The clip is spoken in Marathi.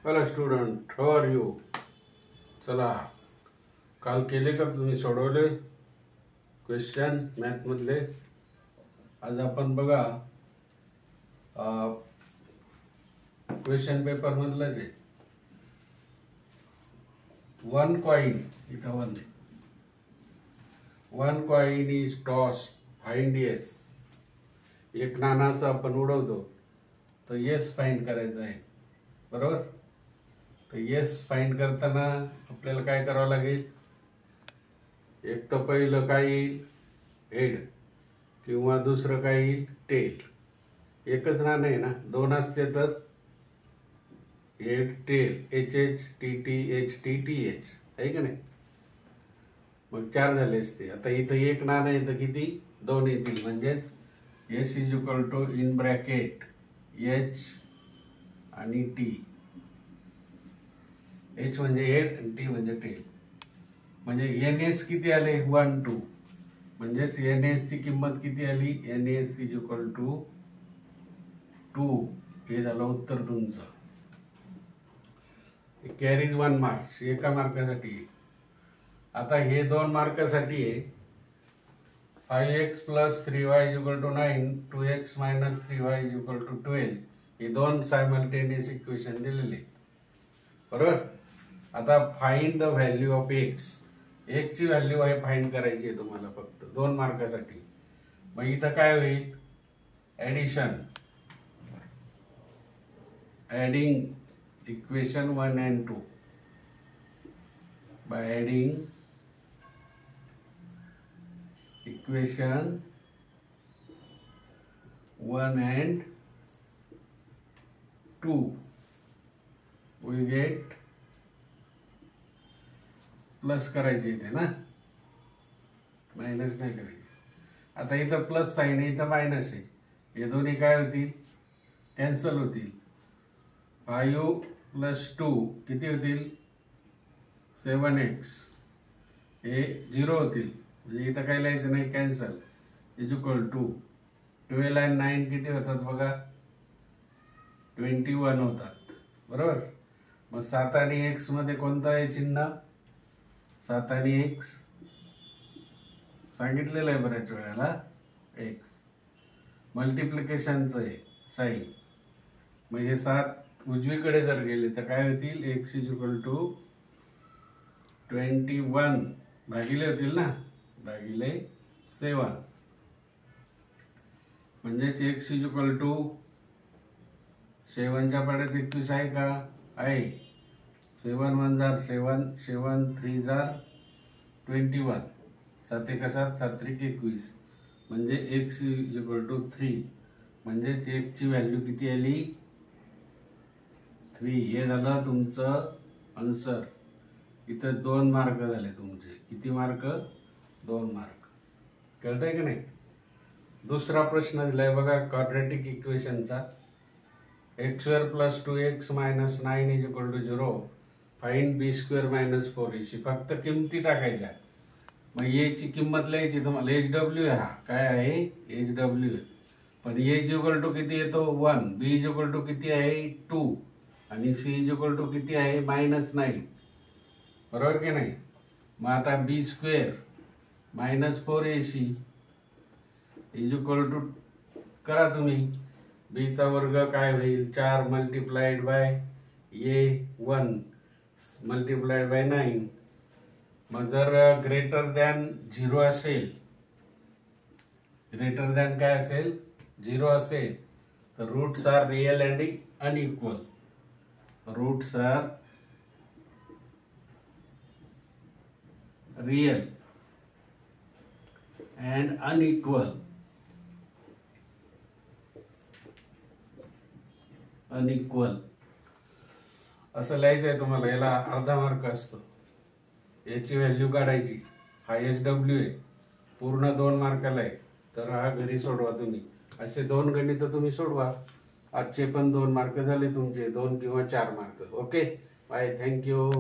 Hello student, how are you? चला, काल केले का तुम्ही? सोडवले क्वेश्चन मॅथमधले? आज आपण बघा क्वेश्चन पेपर मधलं जे वन कॉइन, इथं one coin is toss, find yes. एक नाणं आपण उडवतो तर येस फाइंड करायचं आहे, बरोबर? तर येस फाइंड करताना आपल्याला काय करावं लागेल? एक तर पहिलं काय येईल? हेड, किंवा दुसरं काय येईल? टेल. एकच नाणं आहे ना, दोन असते तर head tail, H H T T H T T H, आहे का नाही? मग चार झाले असते. आता इथं एक नाणं आहे तर किती? दोन येतील. म्हणजेच S is equal to in bracket H आणि टी. एच म्हणजे हेड आणि टी म्हणजे टेल. म्हणजे एन एस किती आले? 1 2. म्हणजेच एन एस ची किंमत किती आली? N S is equal to 2. हे झालं उत्तर तुमचं. कॅरीज 1 मार्क्स, एका मार्कासाठी. आता हे 2 मार्कासाठी आहे. 5x + 3y = 9, 2x - 3y = 12. हे दोन सायमल्टेनियस इक्वेशन दिलेले, बरोबर? आता find the value of x. x ची व्हॅल्यू आहे फाइंड करायची आहे तुम्हाला फक्त 2 मार्कासाठी. मग इथं काय होईल? Addition, adding equation 1 and 2 bye adding equation 1 and 2 we get plus करायचे इथे ना, मायनस नाही करायचे. आता इथं प्लस साइन आहे, इथं मायनस आहे. हे दोन्ही काय होतील? कॅन्सल होतील. 5 + 2 किती होतील? 7x. हे 0 होतील. म्हणजे इथं काय लिहायचं नाही, कॅन्सल. इज इक्वल टू 12 आणि 9 किती होतात बघा? 21 होतात, बरोबर? मग 7 आणि x मध्ये कोणतं आहे चिन्ह? 7 आणि x सांगितलेलं आहे बऱ्याच वेळेला. x मल्टिप्लिकेशनचं आहे साइन. म्हणजे 7 उजवीकडे जर गेले तर काय होतील? x इज इक्वल टू 21 भागिले होतील ना, भागिले 7. म्हणजेच x इज इक्वल टू 7च्या पाड्यात 21 आहे का? आहे. 7 1 जार 7, 7 3 जार 21, 7 1 7, 7 3 21. म्हणजे x इज इक्वल टू 3. म्हणजेच x ची व्हॅल्यू किती आली? 3. हे झालं तुमचं आन्सर. इथं 2 मार्क झाले तुमचे. किती मार्क? 2 मार्क. कळतंय की नाही? दुसरा प्रश्न दिलाय बघा quadratic इक्वेशनचा. x² + 2x - 9 = 0. Find b² - 4ac. फक्त किमती टाकायच्या. मग a ची किंमत लिहायची तुम्हाला. hw हा काय आहे? hw. पण a इक्वल टू किती येतो? 1. b इक्वल टू किती आहे? 2. आणि c इक्वल टू किती आहे? -9. बरोबर की नाही? मग आता b² - 4ac इक्वल टू करा तुम्ही. b चा वर्ग काय होईल? 4 multiplied by a1 multiplied by 9. मग जर ग्रेटर दॅन 0 असेल, ग्रेटर दॅन काय असेल? 0 असेल तर roots are real and unequal. Roots are real and unequal. Unequal असं लिहायचं आहे तुम्हाला. याला अर्धा मार्क असतो. याची व्हॅल्यू काढायची. हा HW आहे, पूर्ण 2 मार्काला आहे. तर हा घरी सोडवा तुम्ही. असे 2 गणित तुम्ही सोडवा. आजचे पण 2 मार्क झाले तुमचे, 2 किंवा 4 मार्क. Okay, bye, thank you.